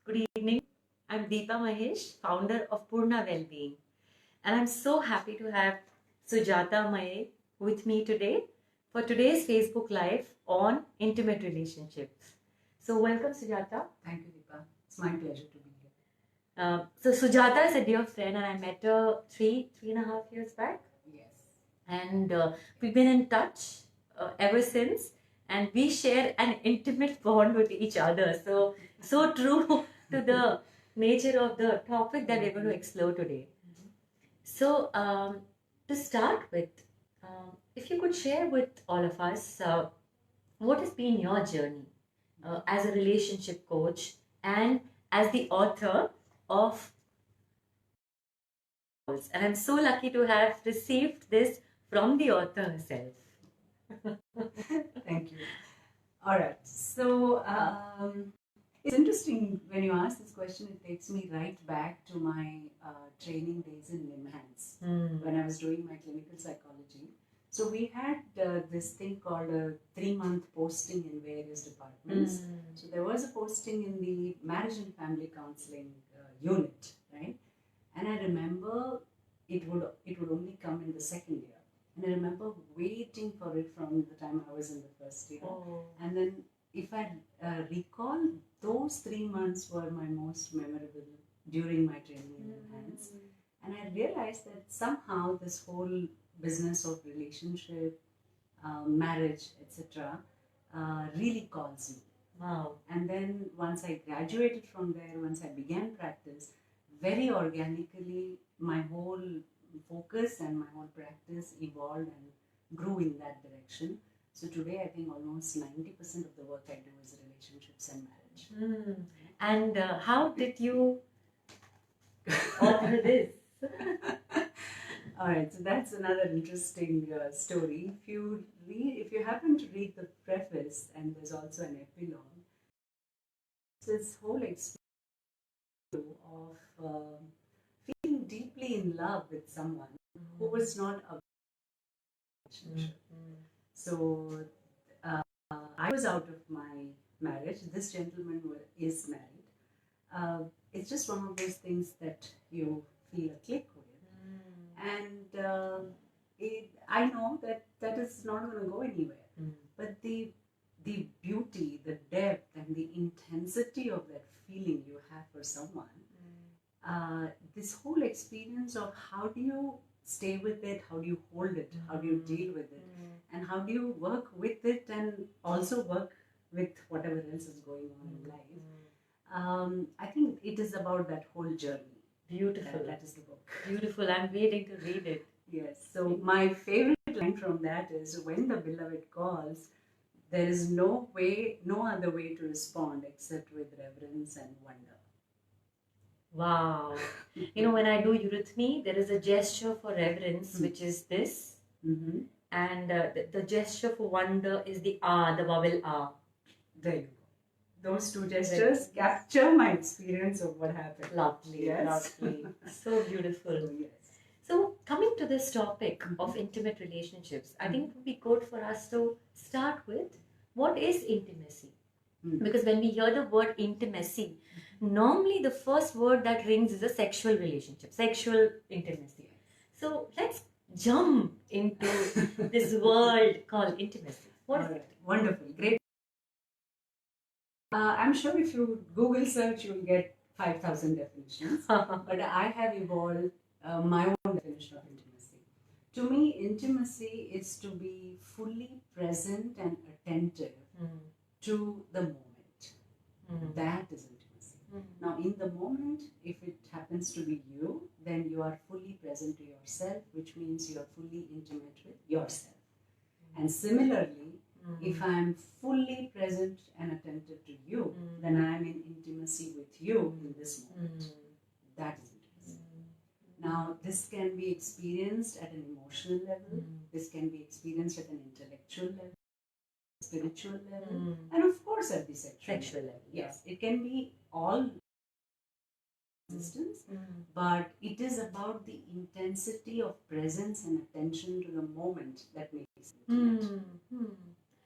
Good evening. I'm Deepa Mahesh, founder of Purna Wellbeing, and I'm so happy to have Sujata Ameya with me today for today's Facebook Live on intimate relationships. So, welcome, Sujata. Thank you, Deepa. It's my pleasure to be here. So, Sujata is a dear friend, and I met her three and a half years back. Yes. And we've been in touch ever since, and we share an intimate bond with each other. So true to the nature of the topic that we're going to explore today. So, to start with, if you could share with all of us what has been your journey as a relationship coach and as the author of. And I'm so lucky to have received this from the author herself. Thank you. All right. So it's interesting when you ask this question. It takes me right back to my training days in LIMHANS when I was doing my clinical psychology. So we had this thing called a 3-month posting in various departments. So there was a posting in the marriage and family counseling unit, right? And I remember it would only come in the second year. And I remember waiting for it from the time I was in the first year. And then if I recall, those 3 months were my most memorable during my training in LIMHANS. And I realized that somehow this whole business of relationship, marriage, etc. Really calls me. Wow. And then once I graduated from there, once I began practice, very organically my whole focus and my whole practice evolved and grew in that direction. So today I think almost 90% of the work I do is relationships and marriage. And how did you author this? All right, so that's another interesting story. If you happen to read the preface, and there's also an epilogue, this whole experience of feeling deeply in love with someone who was not a relationship. So I was out of my marriage. This gentleman is married. It's just one of those things that you feel a click with. And I know that is not going to go anywhere. But the beauty, the depth, and the intensity of that feeling you have for someone, this whole experience of how do you stay with it, how do you hold it, how do you deal with it, and how do you work with it and also work with whatever else is going on in life. I think it is about that whole journey. Beautiful. That is the book. Beautiful. I'm waiting to read it. Yes. So my favorite line from that is, when the beloved calls, there is no other way to respond except with reverence and wonder. Wow. When I do eurythmy, there is a gesture for reverence, which is this. And the gesture for wonder is the ah, the vowel ah. There you go. Those two gestures capture my experience of what happened. Lovely. Yes. Lovely. So beautiful. So, yes. So, coming to this topic of intimate relationships, I think it would be good for us to start with, what is intimacy? Because when we hear the word intimacy, normally the first word that rings is a sexual relationship, sexual intimacy. So, let's jump into this world called intimacy. What is it? Wonderful. Great. I'm sure if you Google search, you'll get 5,000 definitions. But I have evolved my own definition of intimacy. To me, intimacy is to be fully present and attentive to the moment. That is intimacy. Now, in the moment, if it happens to be you, then you are fully present to yourself, which means you are fully intimate with yourself. And similarly, if I am fully present and attentive to you, then I am in intimacy with you in this moment. That is intimacy. Now, this can be experienced at an emotional level. This can be experienced at an intellectual level, spiritual level, and of course at the sexual level. Yes, it can be all existence, but it is about the intensity of presence and attention to the moment that makes it intimate.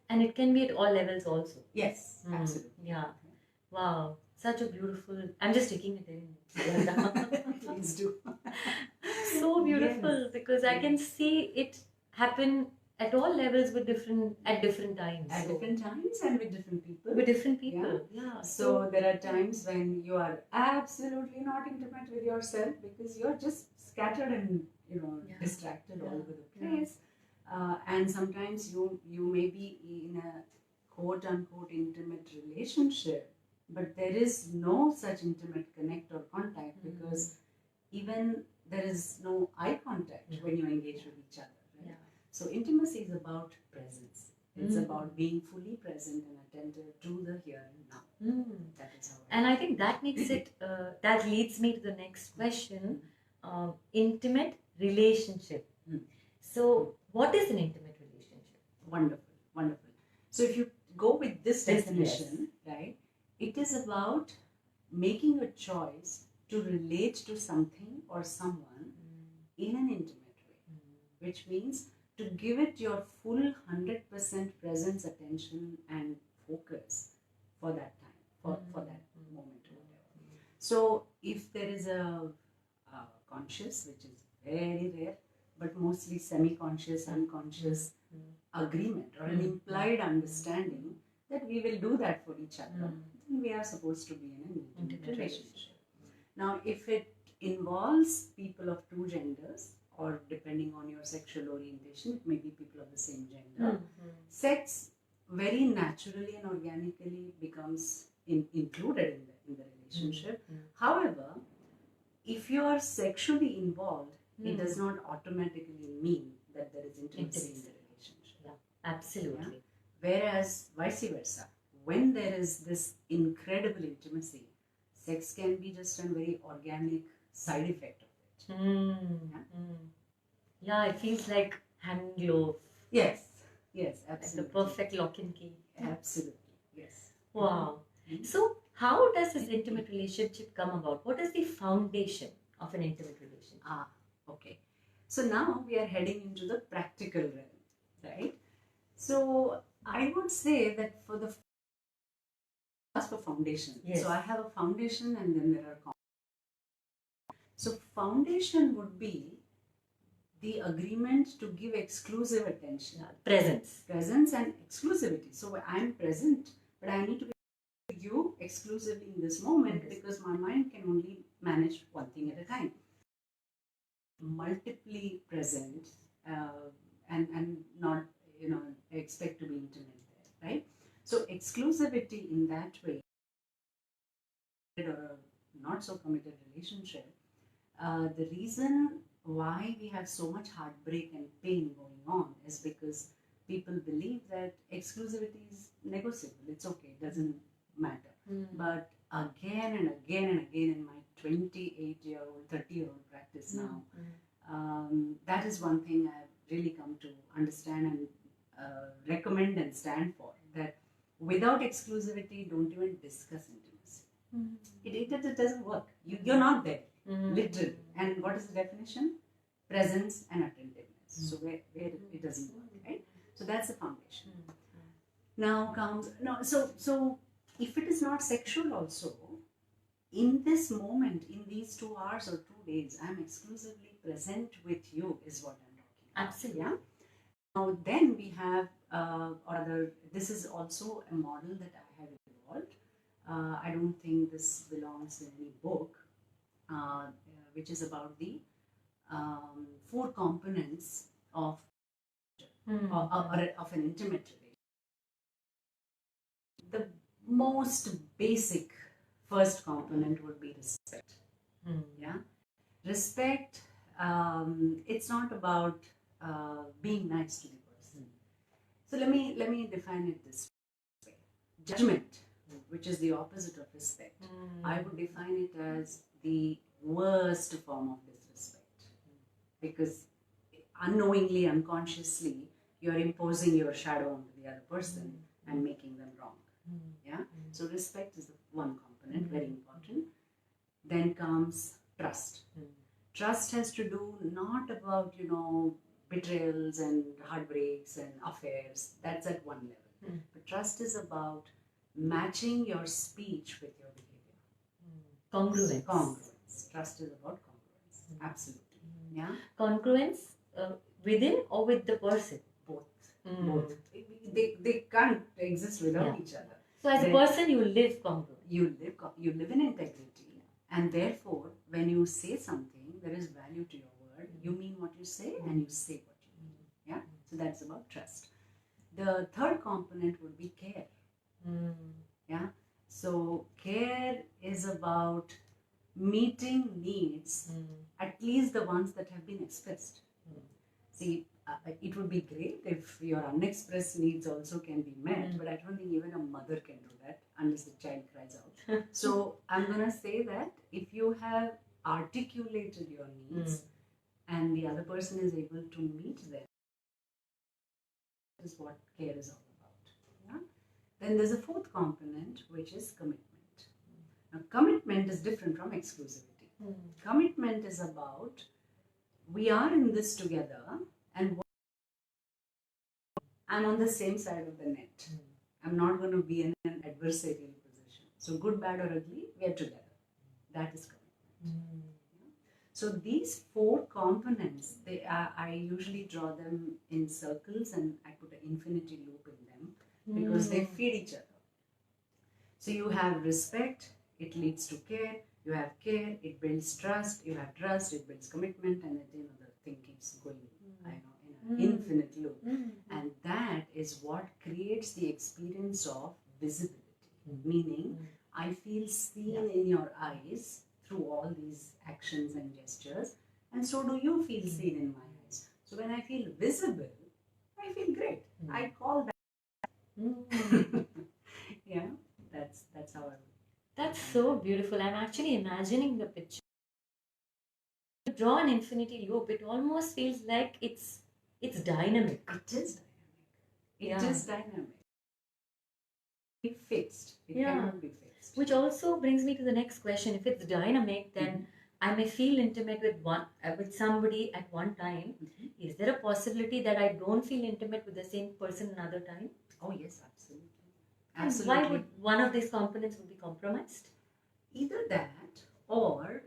And it can be at all levels also. Yes, absolutely. Yeah. Wow. Such a beautiful. I'm just taking it in. Please do. So beautiful, Yes. because I can see it happen at all levels with different times. At different times and with different people. With different people. Yeah. So there are times when you are absolutely not intimate with yourself because you're just scattered and distracted all over the place. And sometimes you may be in a quote unquote intimate relationship, but there is no such intimate connect or contact because even there is no eye contact when you engage with each other. Right? Yeah. So intimacy is about presence. It's about being fully present and attentive to the here and now. That is how. And I think that makes it. That leads me to the next question: intimate relationship. So, what is an intimate relationship? Wonderful, wonderful. So, if you go with this definition, right, it is about making a choice to relate to something or someone in an intimate way, which means to give it your full 100% presence, attention, and focus for that time, for that moment, or whatever. So, if there is a conscious, which is very rare, but mostly semi-conscious, unconscious agreement or an implied understanding that we will do that for each other, then we are supposed to be in an intimate relationship. Now, if it involves people of two genders, or depending on your sexual orientation, it may be people of the same gender, sex very naturally and organically becomes included in the relationship. However, if you are sexually involved, it does not automatically mean that there is intimacy in the relationship. Yeah, absolutely. Yeah? Whereas vice versa, when there is this incredible intimacy, sex can be just a very organic side effect of it. Yeah, it feels like hand in glove. Yes, absolutely. Like the perfect lock and key. Absolutely, yes. Wow. So, how does this intimate relationship come about? What is the foundation of an intimate relationship? Okay. So now we are heading into the practical realm, right? So I would say that for the foundation. Yes. So I have a foundation and then there are so foundation would be the agreement to give exclusive attention. Presence and exclusivity. So I'm present, but I need to be with you exclusively in this moment because my mind can only manage one thing at a time. Multiply present and not expect to be intimate there, right? So exclusivity in that way, or a not so committed relationship, the reason why we have so much heartbreak and pain going on is because people believe that exclusivity is negotiable. It's okay, it doesn't matter. But again and again and again in my 28-year-old, 30-year-old practice now, that is one thing I've really come to understand and recommend and stand for, that without exclusivity, don't even discuss intimacy. It doesn't work. You're not there, literally. And what is the definition? Presence and attentiveness. So where it doesn't work, right? So that's the foundation. Now comes, so if it is not sexual also, in this moment, in these 2 hours or 2 days, I'm exclusively present with you is what I'm talking about. Absolutely. Yeah? Now then we have, this is also a model that I have evolved. I don't think this belongs in any book, which is about the 4 components of an intimate relationship. The most basic first component would be respect. Yeah, respect. It's not about being nice to the person. So let me define it this way. Judgment, which is the opposite of respect, I would define it as the worst form of disrespect, because unknowingly, unconsciously, you're imposing your shadow onto the other person and making them wrong. Yeah. So respect is the one component, very important. Then comes trust. Trust has to do not about betrayals and heartbreaks and affairs. That's at one level. But trust is about matching your speech with your behavior. Congruence. Congruence. Trust is about congruence. Absolutely. Yeah. Congruence within or with the person? Both. Both. They can't exist without each other. So as a person, you live congruent. You live in integrity, and therefore, when you say something, there is value to your word. You mean what you say, and you say what you mean. Yeah. So that's about trust. The third component would be care. Yeah. So care is about meeting needs, at least the ones that have been expressed. See, it would be great if your unexpressed needs also can be met, but I don't think even a mother can do that unless the child cries out. So I'm going to say that if you have articulated your needs and the other person is able to meet them, that is what care is all about. Yeah? Then there's a fourth component, which is commitment. Now, commitment is different from exclusivity. Commitment is about, we are in this together, and I'm on the same side of the net. I'm not going to be in an adversarial position. So good, bad or ugly, we are together. That is commitment. So these four components, I usually draw them in circles and I put an infinity loop in them because they feed each other. So you have respect, it leads to care. You have care, it builds trust. You have trust, it builds commitment, and then the thing keeps going. In an infinite loop, and that is what creates the experience of visibility. Meaning, I feel seen in your eyes through all these actions and gestures, and so do you feel seen in my eyes. So when I feel visible, I feel great. I call that. Yeah, that's how I. That's so beautiful. I'm actually imagining the picture. To draw an infinity loop, it almost feels like it's dynamic. It is dynamic. It is dynamic. Be fixed. It cannot be fixed. Which also brings me to the next question. If it's dynamic, then I may feel intimate with somebody at one time. Is there a possibility that I don't feel intimate with the same person another time? Oh yes, absolutely. And why would one of these components be compromised? Either that, or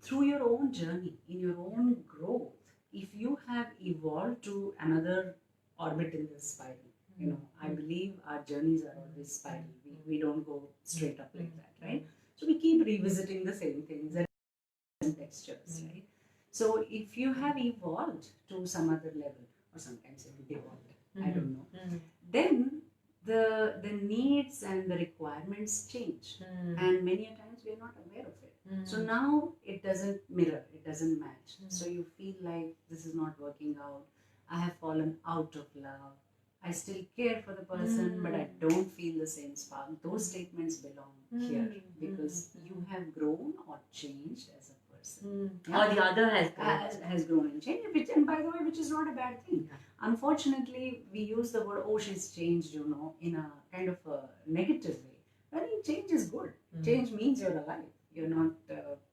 through your own journey, in your own growth, if you have evolved to another orbit in this spiral, I believe our journeys are always spiral. We don't go straight up like that, right? So we keep revisiting the same things and textures, right? So if you have evolved to some other level, or sometimes even evolved, I don't know, then the needs and the requirements change, and many a times we are not aware of it. So now it doesn't mirror, it doesn't match. So you feel like this is not working out. I have fallen out of love. I still care for the person, but I don't feel the same spark. Those statements belong here because you have grown or changed as a person. Or the other has grown and changed, and by the way, which is not a bad thing. Unfortunately, we use the word, oh, she's changed, in a kind of a negative way. I think change is good. Change means you're alive. You're not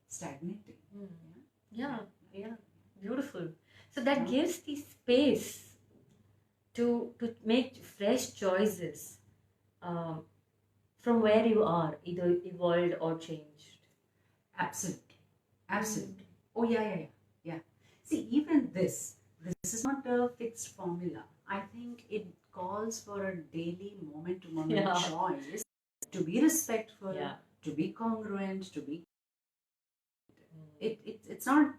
stagnating. Yeah, beautiful. So that gives the space to make fresh choices from where you are, either evolved or changed. Absolutely. Oh yeah. See, even this is not a fixed formula. I think it calls for a daily moment-to-moment choice to be respectful, to be congruent, to be. It's not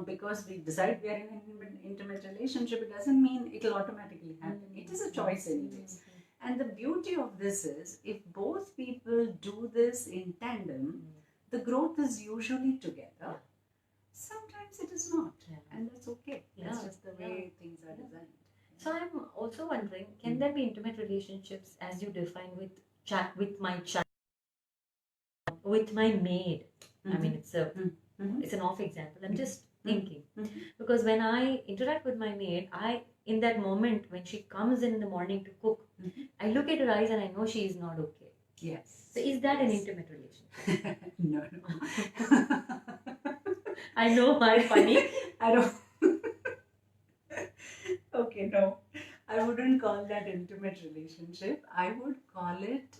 because we decide we are in an intimate relationship, it doesn't mean it'll automatically happen. It is a choice anyways. And the beauty of this is, if both people do this in tandem, the growth is usually together. Sometimes it is not, and that's okay. That's just the way things are designed. So I'm also wondering, can there be intimate relationships as you define with my maid? I mean, it's an off example. I'm just thinking because when I interact with my maid, in that moment when she comes in the morning to cook, I look at her eyes and I know she is not okay. Yes. So is that an intimate relationship? No. I know, I'm funny. I don't. Okay, no. I wouldn't call that intimate relationship. I would call it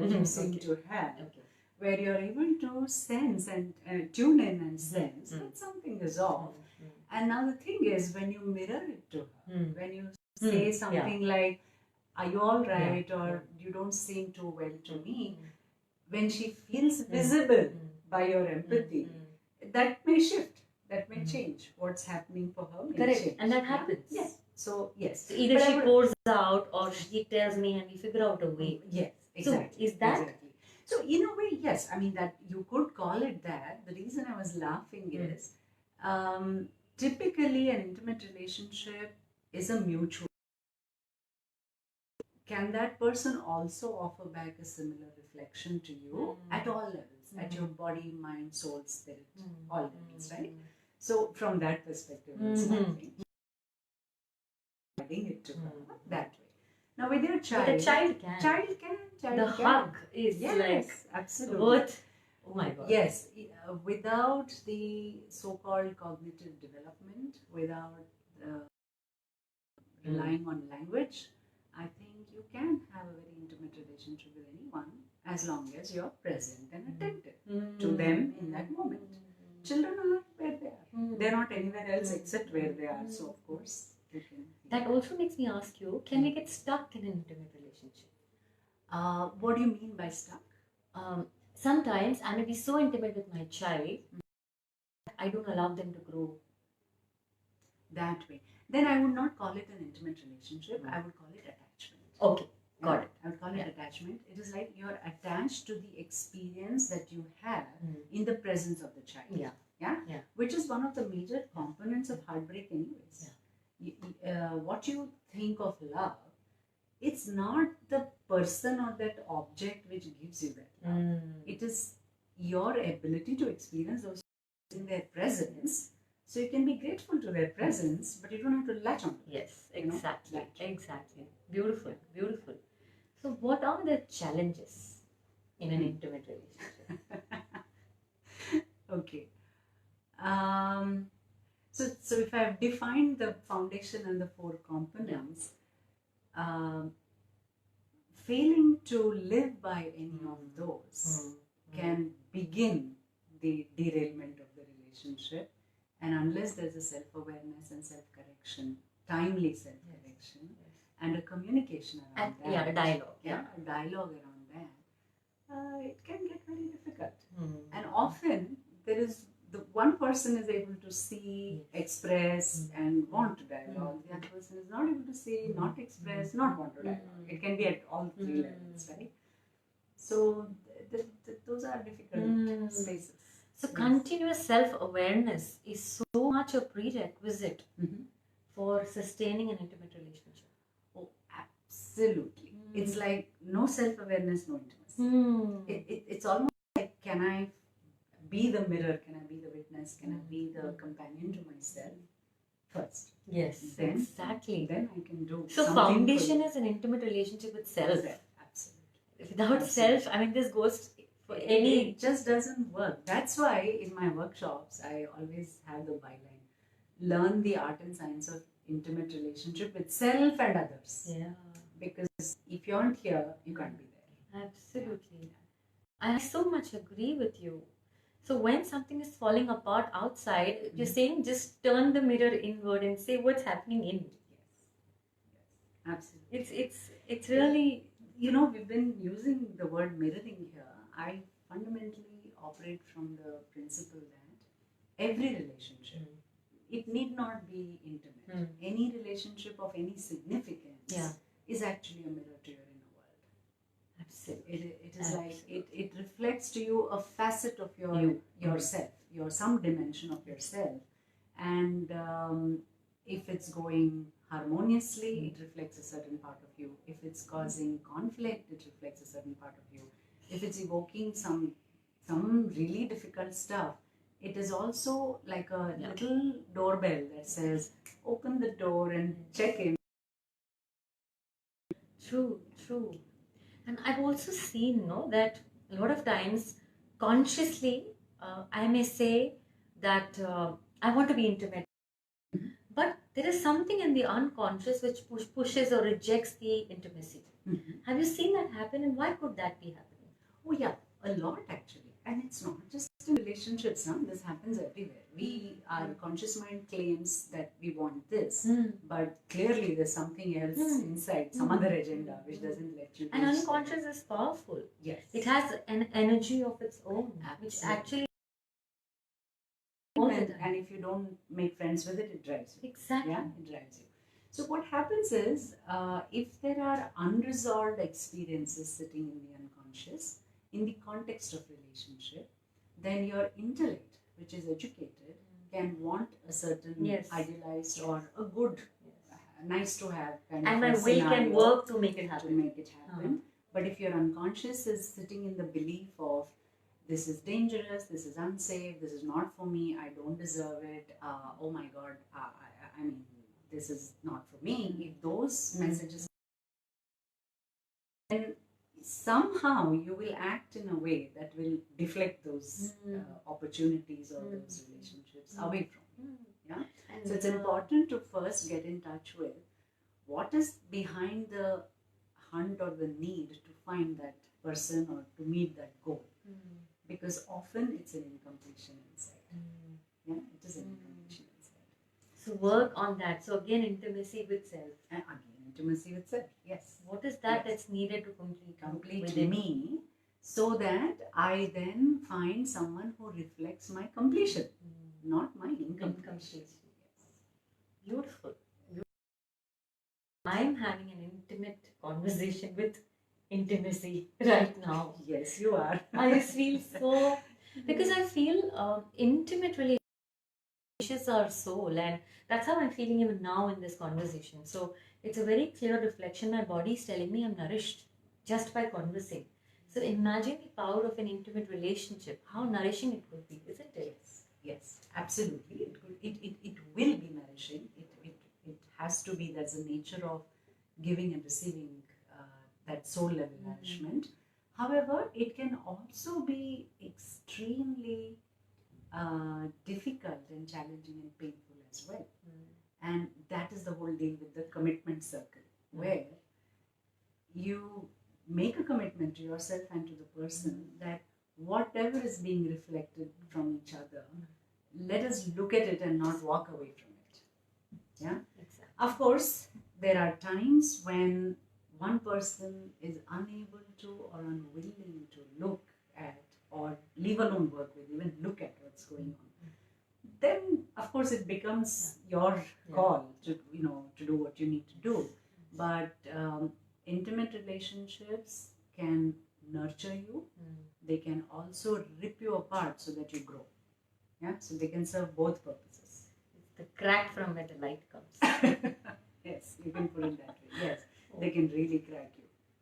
that you seem to have, Okay. where you're able to sense and tune in and sense that something is off. And now the thing is, when you mirror it to her, when you say something like, "Are you all right?" or "You don't seem too well to me," when she feels visible by your empathy, that may shift, that may change. What's happening for her may Correct. change. And that happens. Yes. So, yes. So either she pours out or she tells me and we figure out a way. Yes, exactly. So is that? Exactly. So, in a way, yes. I mean, that you could call it that. The reason I was laughing is typically an intimate relationship is a mutual. Can that person also offer back a similar reflection to you at all levels, at your body, mind, soul, spirit, all levels, right? So, from that perspective, it's laughing. Adding it to her that way. Now, with your child, But a child can. The Hug is like absolutely worth. Oh my God. Yes, without the so-called cognitive development, without relying on language, I think you can have a very intimate relationship with anyone as long as you're present and attentive to them in that moment. Children are where they are. They're not anywhere else except where they are. So, of course, you can. That also makes me ask you, can we get stuck in an intimate relationship? What do you mean by stuck? Sometimes I may be so intimate with my child, I don't allow them to grow. That way. Then I would not call it an intimate relationship. I would call it attachment. Okay, got it. I would call it attachment. It is like you're attached to the experience that you have in the presence of the child. Yeah? Which is one of the major components of heartbreak anyways. What you think of love, it's not the person or that object which gives you that love. It is your ability to experience those in their presence. So you can be grateful to their presence, but you don't have to latch on to it. Yes, exactly. Exactly. Beautiful, beautiful. So what are the challenges in an intimate relationship? Okay. So if I've defined the foundation and the four components, failing to live by any of those can begin the derailment of the relationship. And unless there's a self-awareness and self-correction, timely self-correction, and a communication around that. A dialogue. A dialogue around that, it can get very difficult. And often there is the one person is able to see, express, and want to dialogue. The other person is not able to see, not express, not want to dialogue. It can be at all three levels, right? So those are difficult spaces. So continuous self-awareness is so much a prerequisite for sustaining an intimate relationship. Oh, absolutely. It's like no self-awareness, no intimacy. It's almost like, can I be the mirror? Can I be the witness? Can I be the companion to myself first? Yes, then, exactly. Then I can do so foundation is an intimate relationship with self. Absolutely. Without self, I mean, this goes for any... It just doesn't work. That's why in my workshops, I always have the byline. Learn the art and science of intimate relationship with self and others. Yeah. Because if you aren't here, you can't be there. Absolutely. I so much agree with you. So when something is falling apart outside, you're saying just turn the mirror inward and say what's happening in. Yes, absolutely. It's really... You know, we've been using the word mirroring here. I fundamentally operate from the principle that every relationship, it need not be intimate. Any relationship of any significance is actually a mirror to your inner world. Absolutely. It is like, it reflects to you a facet of yourself, some dimension of yourself. And if it's going harmoniously, it reflects a certain part of you. If it's causing conflict, it reflects a certain part of you. If it's evoking some really difficult stuff, it is also like a little doorbell that says, open the door and check in. True. And I've also seen that a lot of times, consciously, I may say that I want to be intimate. But there is something in the unconscious which pushes or rejects the intimacy. Have you seen that happen, and why could that be happening? Oh yeah, a lot actually. And it's not just in relationships, no? This happens everywhere. Our conscious mind claims that we want this, but clearly there's something else inside, some other agenda which doesn't let you. And unconscious is powerful. Yes. It has an energy of its own, which actually. And if you don't make friends with it, it drives you. Exactly. Yeah, it drives you. So what happens is, if there are unresolved experiences sitting in the unconscious, in the context of relationship, then your intellect, which is educated, can want a certain idealized or a good, nice to have kind and of my will can work to make it happen. But if your unconscious is sitting in the belief of this is dangerous, this is unsafe, this is not for me, I don't deserve it, oh my God, I mean, this is not for me. If those messages, then somehow you will act in a way that will deflect those opportunities or those relationships away from you. Yeah? So it's important to first get in touch with what is behind the hunt or the need to find that person or to meet that goal. Because often it's an incompletion inside. Yeah, it is an incompletion inside. So work on that. So again, intimacy with self. And again, intimacy with self. Yes. What is that that's needed to complete me, so that I then find someone who reflects my completion, not my incompletion. Yes. Beautiful. I'm having an intimate conversation with intimacy right now. Yes, you are. I just feel so, because I feel intimate relationships our soul, and that's how I'm feeling even now in this conversation. So it's a very clear reflection. My body is telling me I'm nourished just by conversing. So imagine the power of an intimate relationship, how nourishing it could be, isn't it? Yes, absolutely. It will be nourishing. It has to be. That's the nature of giving and receiving that soul level nourishment. However, it can also be extremely difficult and challenging and painful as well. And that is the whole deal with the commitment circle, where you make a commitment to yourself and to the person that whatever is being reflected from each other, let us look at it and not walk away from it. Yeah? Exactly. Of course, there are times when one person is unable to or unwilling to look at, or leave alone work with, even look at what's going on. Then, of course, it becomes your call to do what you need to do. But intimate relationships can nurture you. They can also rip you apart so that you grow. Yeah, so they can serve both purposes. It's the crack from where the light comes. Yes, you can put it that way. Yes, they can really crack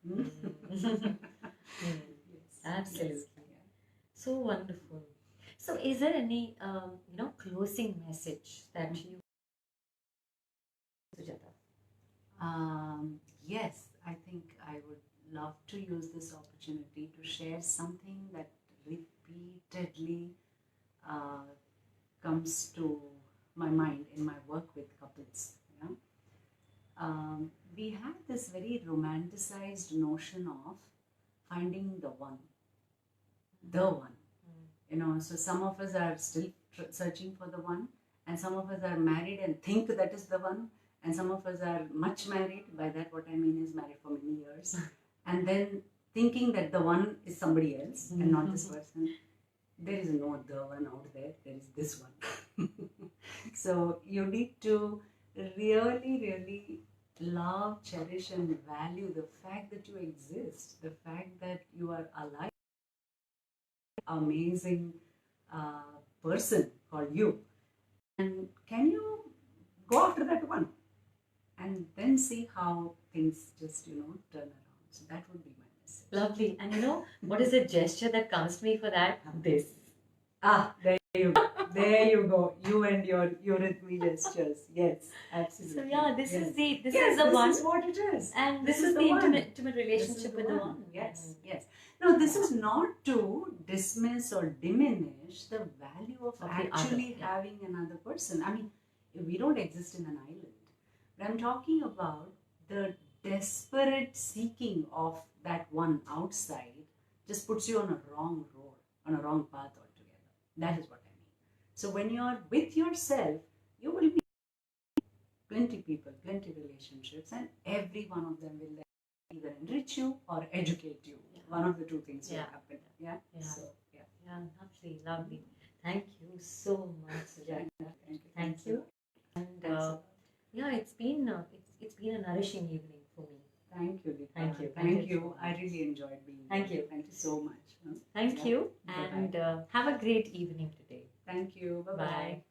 you. Yes, absolutely. Yes. So wonderful. So, is there any closing message that you, Sujata? Yes, I think I would love to use this opportunity to share something that repeatedly comes to my mind in my work with couples. We have this very romanticized notion of finding the one. So some of us are still searching for the one, and some of us are married and think that is the one, and some of us are much married. By that, what I mean is married for many years, and then thinking that the one is somebody else and not this person. There is no the one out there. There is this one. So you need to really, really love, cherish, and value the fact that you exist, the fact that you are alive, amazing person called you. And can you go after that one and then see how things just, turn around. So that would be my message. Lovely. And what is the gesture that comes to me for that? This. There you go. There you go. You and your eurythmy gestures. Yes, absolutely. So yeah, this is the one. This is what it is. And this is the intimate relationship with the one. Yes, yes. No, this is not to dismiss or diminish the value of actually having another person. I mean, we don't exist in an island. But I'm talking about the desperate seeking of that one outside just puts you on a wrong road, on a wrong path altogether. That is what I mean. So when you're with yourself, you will be plenty people, plenty relationships, and every one of them will either enrich you or educate you. Yeah. One of the two things will Yeah. happen. Yeah. Yeah. So yeah. Yeah, lovely, lovely. Thank you so much, Sujata. Thank you. And yeah, it's been a nourishing evening for me. Thank you, Deepa. Thank you. Thank you. I really enjoyed being Thank here. you. Thank you so much. Thank Yeah. you, Bye-bye. and have a great evening today. Thank you. Bye-bye. Bye.